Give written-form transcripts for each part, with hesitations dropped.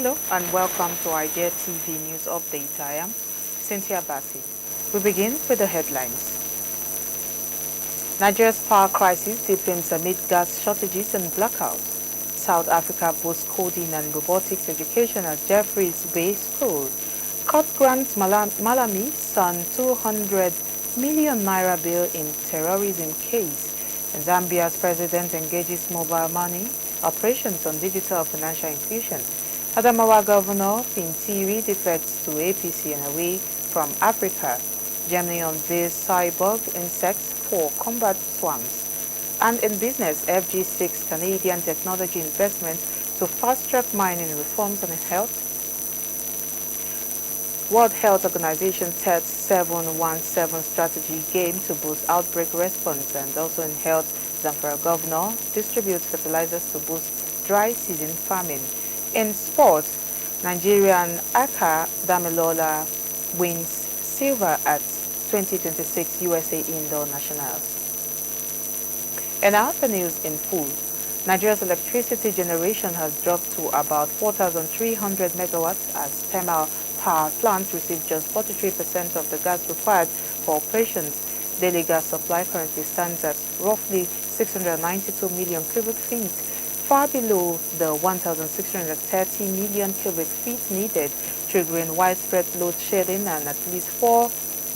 Hello and welcome to Idea TV News Update. I am Cynthia Bassi. We begin with the headlines. Nigeria's power crisis deepens amid gas shortages and blackouts. South Africa boosts coding and robotics education at Jeffreys Bay School. Court grants Malami son 200 million naira bail in terrorism case. And Zambia's president engages mobile money operations on digital financial inclusion. ADAMAWA Governor FINTIRI defects to APC and away from Africa. Germany unveils CYBORG insects for combat swarms. And in business, FG seeks Canadian technology investment to fast-track mining reforms and health. World Health Organization TED 717 strategy game to boost outbreak response. And also in health, ZAMFARA Governor distributes fertilizers to boost dry season farming. In sports, Nigerian DAMILOLA wins silver at 2026 USA Indoor Nationals. And now the news in full. Nigeria's electricity generation has dropped to about 4,300 megawatts as thermal power plants receive just 43% of the gas required for operations. Daily gas supply currently stands at roughly 692 million cubic feet, far below the 1,630 million cubic feet needed, triggering widespread load shedding and at least 4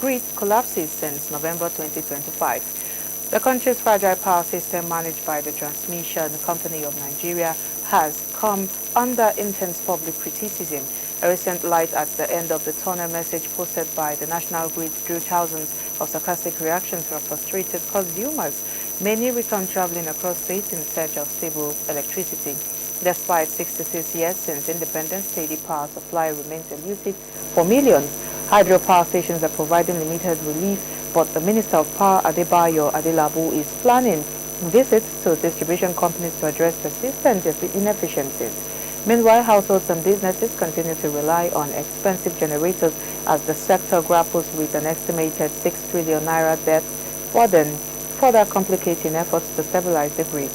grid collapses since November 2025. The country's fragile power system, managed by the Transmission Company of Nigeria, has come under intense public criticism. A recent light at the end of the tunnel message posted by the National Grid drew thousands of sarcastic reactions from frustrated consumers. Many return traveling across states in search of stable electricity. Despite 66 years since independence, steady power supply remains elusive for millions. Hydropower stations are providing limited relief, but the Minister of Power, Adebayo Adelabu, is planning visits to distribution companies to address persistent inefficiencies. Meanwhile, households and businesses continue to rely on expensive generators as the sector grapples with an estimated 6 trillion naira debt burden, further complicating efforts to stabilize the grid.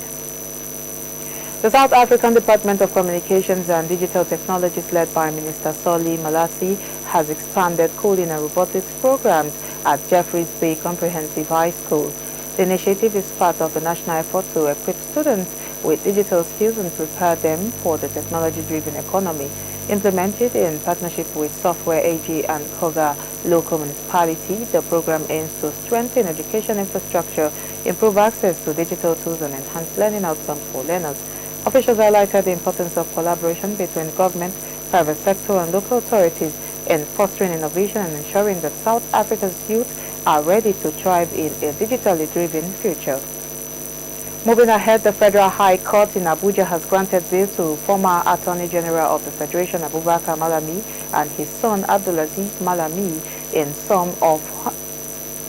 The South African Department of Communications and Digital Technologies, led by Minister Solly Malatsi, has expanded coding and robotics programs at Jeffreys Bay Comprehensive High School. The initiative is part of the national effort to equip students with digital skills and prepare them for the technology-driven economy. Implemented in partnership with Software AG and Koga local municipality, the program aims to strengthen education infrastructure, improve access to digital tools, and enhance learning outcomes for learners. Officials highlighted the importance of collaboration between government, private sector, and local authorities in fostering innovation and ensuring that South Africa's youth are ready to thrive in a digitally driven future. Moving ahead, the Federal High Court in Abuja has granted bail to former Attorney General of the Federation, Abubakar Malami, and his son, Abdulaziz Malami, in sum of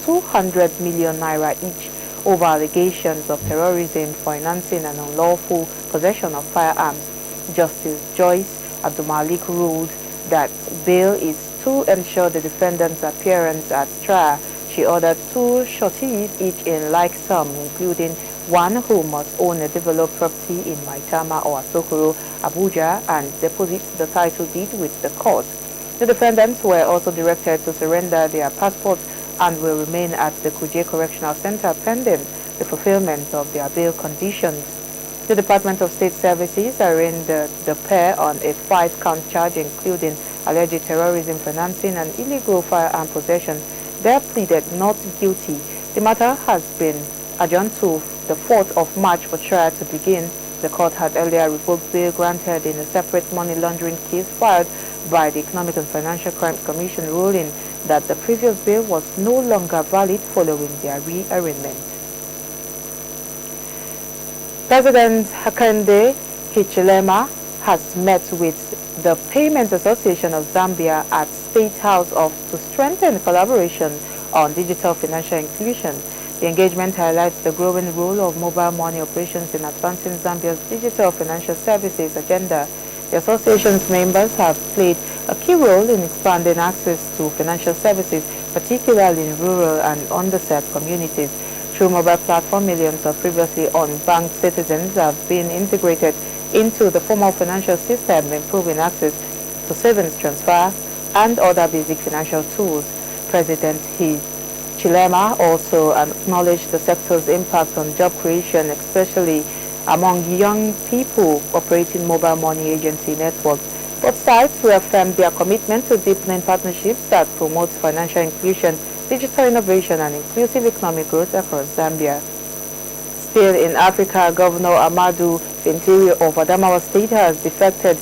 200 million naira each over allegations of terrorism, financing, and unlawful possession of firearms. Justice Joyce Abdulmalik ruled that bail is to ensure the defendant's appearance at trial. She ordered 2 sureties, each in like sum, including one who must own a developed property in Maitama or Asokoro, Abuja, and deposit the title deed with the court. The defendants were also directed to surrender their passports and will remain at the Kuje Correctional Center pending the fulfillment of their bail conditions. The Department of State Services arraigned the pair on a 5-count charge, including alleged terrorism financing and illegal firearm possession. They pleaded not guilty. The matter has been adjourned to the 4th of March for trial to begin. The court had earlier revoked bail granted in a separate money laundering case filed by the Economic and Financial Crimes Commission, ruling that the previous bail was no longer valid following their rearrangement. President Hakainde Hichilema has met with the Payment Association of Zambia at State House to strengthen collaboration on digital financial inclusion. The engagement highlights the growing role of mobile money operations in advancing Zambia's digital financial services agenda. The association's members have played a key role in expanding access to financial services, particularly in rural and underserved communities. Through mobile platform, millions of previously unbanked citizens have been integrated into the formal financial system, improving access to savings transfer and other basic financial tools. President Chilema also acknowledged the sector's impact on job creation, especially among young people operating mobile money agency networks. Both sides reaffirmed their commitment to deepening partnerships that promote financial inclusion, digital innovation, and inclusive economic growth across Zambia. Still in Africa, Governor Ahmadu FINTIRI of Adamawa State has defected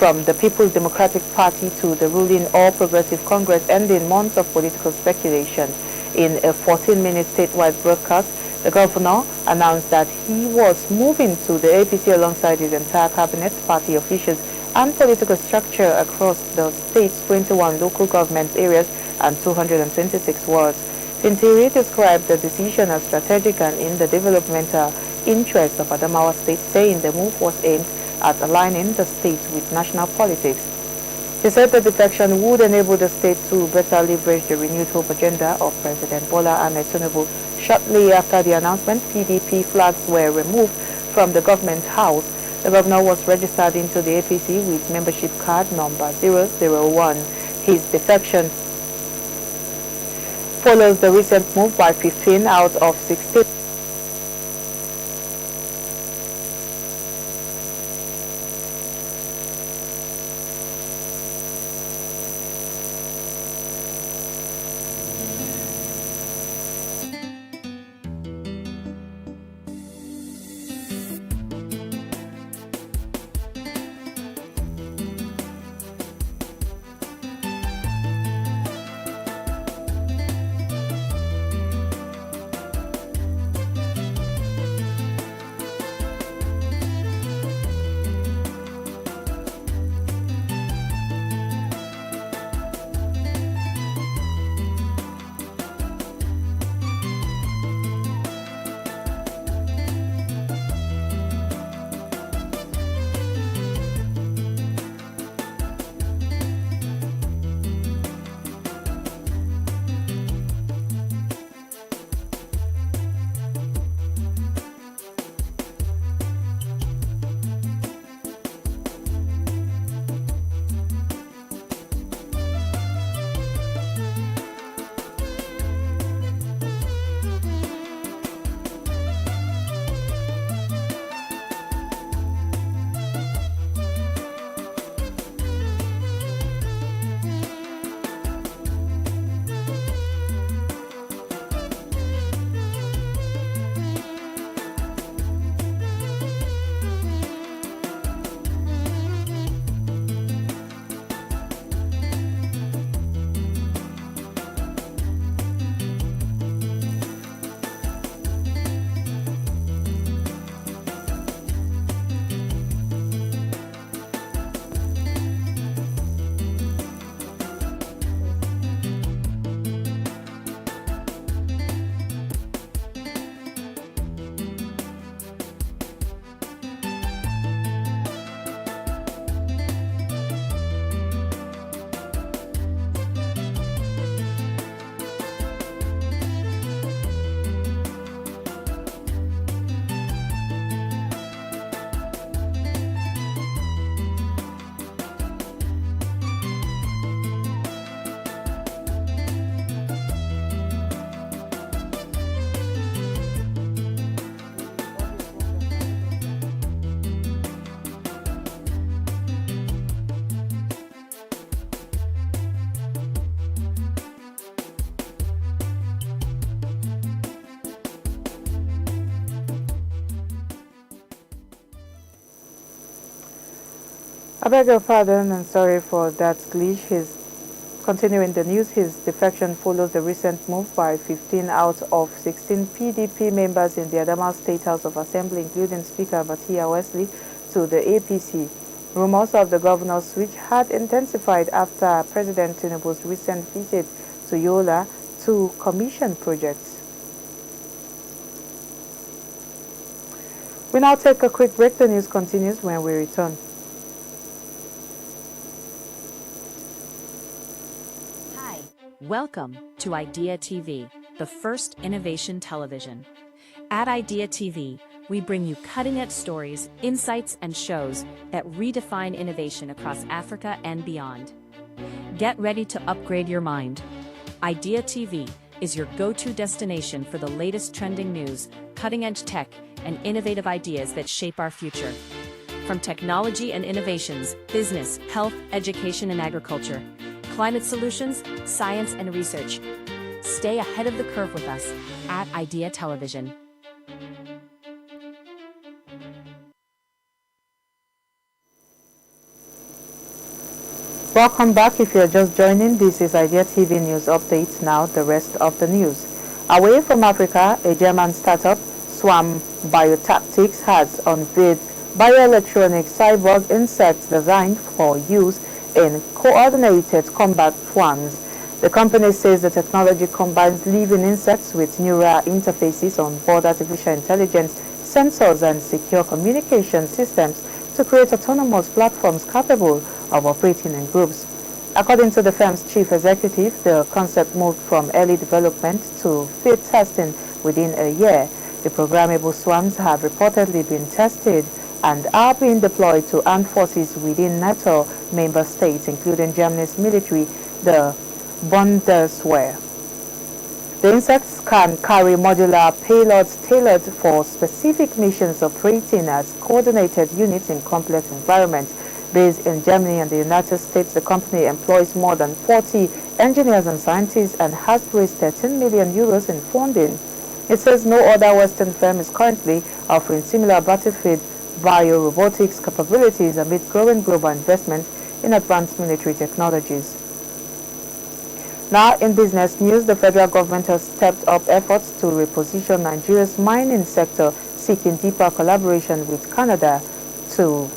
from the People's Democratic Party to the ruling All Progressive Congress, ending months of political speculation. In a 14-minute statewide broadcast, the governor announced that he was moving to the APC alongside his entire cabinet, party officials, and political structure across the state's 21 local government areas and 226 wards. FINTIRI described the decision as strategic and in the developmental interests of Adamawa State, saying the move was aimed at aligning the state with national politics. He said the defection would enable the state to better leverage the renewed hope agenda of President Bola Ahmed Tinubu. Shortly after the announcement, PDP flags were removed from the government house. The governor was registered into the APC with membership card number 001. His defection follows the recent move by 15 out of 16. I beg your pardon and sorry for that glitch. Continuing the news, his defection follows the recent move by 15 out of 16 PDP members in the Adamawa State House of Assembly, including Speaker Batia Wesley, to the APC. Rumors of the governor's switch had intensified after President Tinubu's recent visit to Yola to commission projects. We now take a quick break. The news continues when we return. Welcome to Idea TV, the first innovation television. At Idea TV, we bring you cutting-edge stories, insights, and shows that redefine innovation across Africa and beyond. Get ready to upgrade your mind. Idea TV is your go-to destination for the latest trending news, cutting-edge tech, and innovative ideas that shape our future. From technology and innovations, business, health, education and agriculture, climate solutions, science and research. Stay ahead of the curve with us at Idea Television. Welcome back. If you're just joining, this is Idea TV News Updates. Now, the rest of the news. Away from Africa, a German startup, ZAMBIA'S, has unveiled bioelectronic cyborg insects designed for use in coordinated combat swarms. The company says the technology combines living insects with neural interfaces on board artificial intelligence, sensors, and secure communication systems to create autonomous platforms capable of operating in groups. According to the firm's chief executive, the concept moved from early development to field testing within a year. The programmable swarms have reportedly been tested and are being deployed to armed forces within NATO member states, including Germany's military, the Bundeswehr. The insects can carry modular payloads tailored for specific missions, operating as coordinated units in complex environments. Based in Germany and the United States, the company employs more than 40 engineers and scientists and has raised 13 million euros in funding. It says no other Western firm is currently offering similar battlefield bio-robotics capabilities amid growing global investment in advanced military technologies. Now, in business news, the federal government has stepped up efforts to reposition Nigeria's mining sector, seeking deeper collaboration with Canada to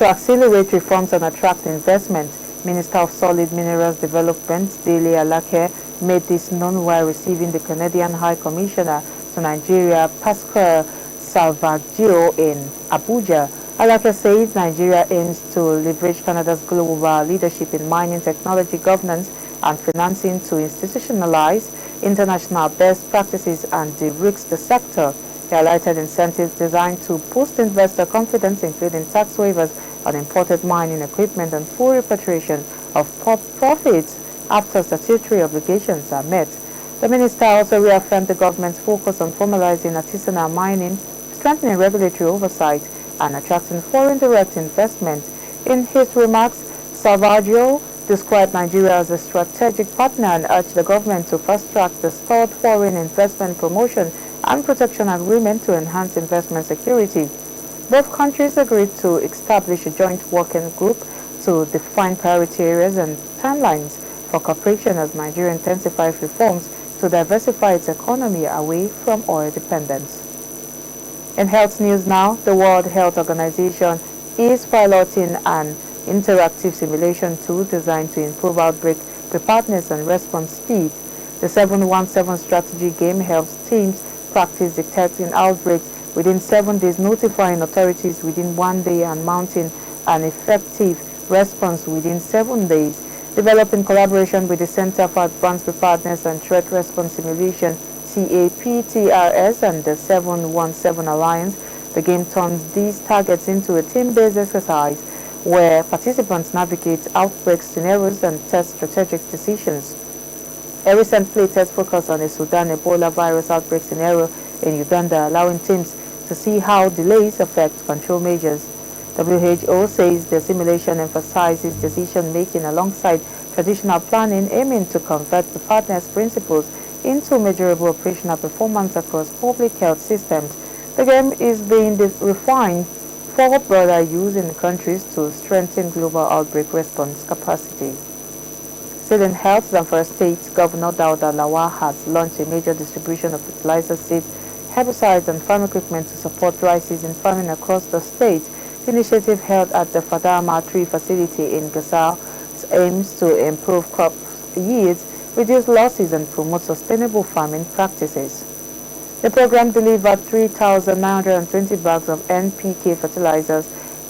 accelerate reforms and attract investment. Minister of Solid Minerals Development, Dele Alake, made this known while receiving the Canadian High Commissioner to Nigeria, Pascal Salvaggio, in Abuja. Alake says Nigeria aims to leverage Canada's global leadership in mining technology, governance, and financing to institutionalize international best practices and de-risk the sector. He highlighted incentives designed to boost investor confidence, including tax waivers on imported mining equipment and full repatriation of profits after statutory obligations are met. The minister also reaffirmed the government's focus on formalizing artisanal mining, strengthening regulatory oversight, and attracting foreign direct investment. In his remarks, Salvaggio described Nigeria as a strategic partner and urged the government to fast-track the Third Foreign Investment Promotion and Protection Agreement to enhance investment security. Both countries agreed to establish a joint working group to define priority areas and timelines for cooperation as Nigeria intensifies reforms to diversify its economy away from oil dependence. In health news now, the World Health Organization is piloting an interactive simulation tool designed to improve outbreak preparedness and response speed. The 717 strategy game helps teams practice detecting outbreaks within 7 days, notifying authorities within 1 day, and mounting an effective response within 7 days. Developed in collaboration with the Center for Advanced Preparedness and Threat Response Simulation, CAPTRS, and the 717 Alliance, the game turns these targets into a team-based exercise where participants navigate outbreak scenarios and test strategic decisions. A recent playtest focused on a Sudan Ebola virus outbreak scenario in Uganda, allowing teams to see how delays affect control measures. WHO says the simulation emphasizes decision-making alongside traditional planning, aiming to convert preparedness principles into measurable operational performance across public health systems. The game is being refined for broader use in countries to strengthen global outbreak response capacity. Still in health, Zamfara State Governor Dauda Lawal has launched a major distribution of fertilizer seeds, herbicides, and farm equipment to support dry season farming across the state. The initiative held at the Fadama Tree Facility in Gusau aims to improve crop yields, reduce losses, and promote sustainable farming practices. The program delivered 3,920 bags of NPK fertilizers,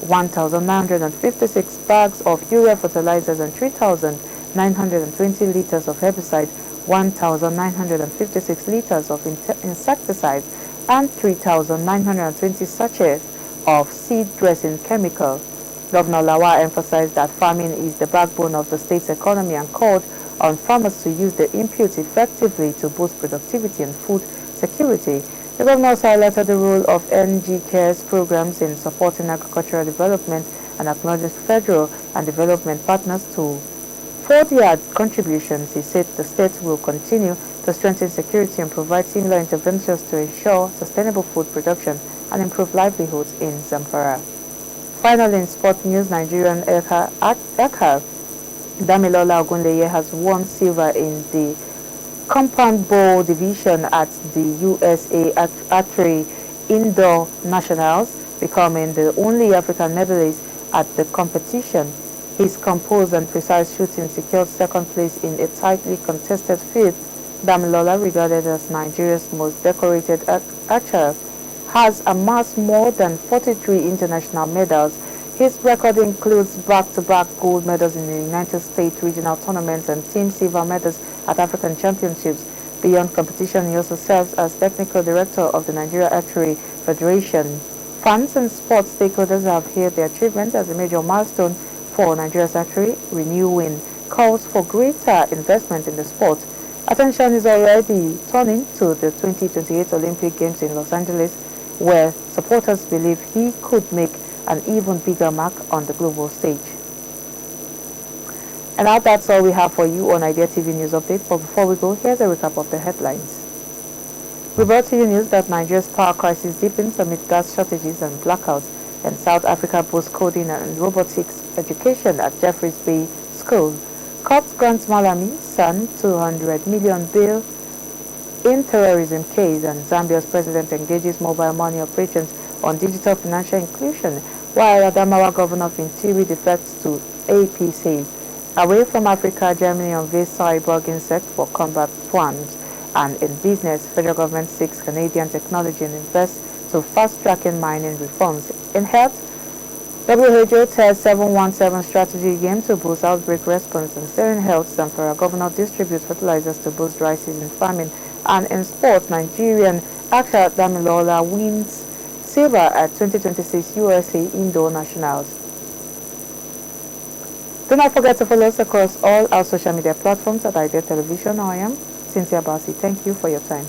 1,956 bags of urea fertilizers, and 3,920 liters of herbicide, 1,956 liters of insecticide and 3,920 sachets of seed dressing chemical. Governor Lawal emphasized that farming is the backbone of the state's economy and called on farmers to use the inputs effectively to boost productivity and food security. The governor also highlighted the role of NG Cares programs in supporting agricultural development and acknowledged federal and development partners for their contributions. He said the state will continue to strengthen security and provide similar interventions to ensure sustainable food production and improve livelihoods in Zamfara. Finally, in sport news, Nigerian actor Damilola Ogunleye has won silver in the compound bowl division at the USA Archery Indoor Nationals, becoming the only African medalist at the competition. His composed and precise shooting secured second place in a tightly contested field. Damilola, regarded as Nigeria's most decorated archer, has amassed more than 43 international medals. His record includes back-to-back gold medals in the United States regional tournaments and team silver medals at African championships. Beyond competition, he also serves as technical director of the Nigeria Archery Federation. Fans and sports stakeholders have hailed the achievement as a major milestone for Nigeria's archery, renewing calls for greater investment in the sport. Attention is already turning to the 2028 Olympic Games in Los Angeles, where supporters believe he could make an even bigger mark on the global stage. And now that's all we have for you on Idea TV News Update. But before we go, here's a recap of the headlines. We brought to you news that Nigeria's power crisis deepens amid gas shortages and blackouts, and South Africa boosts coding and robotics education at Jeffreys Bay School. Court grants MALAMI son 200 million bail in terrorism case, and Zambia's president engages mobile money operations on digital financial inclusion, while ADAMAWA governor FINTIRI defects to APC. Away from Africa, Germany unveils CYBORG insect for combat swarms. And in business, federal government seeks Canadian technology and invests to fast-tracking mining reforms. In health, WHO tests 717 strategy game to boost outbreak response, and Steering Health Zamfara governor distributes fertilizers to boost dry season farming. And in sport, Nigerian actor Damilola wins silver at 2026 USA Indoor Nationals. Do not forget to follow us across all our social media platforms at Idea Television. I am Cynthia Bassi. Thank you for your time.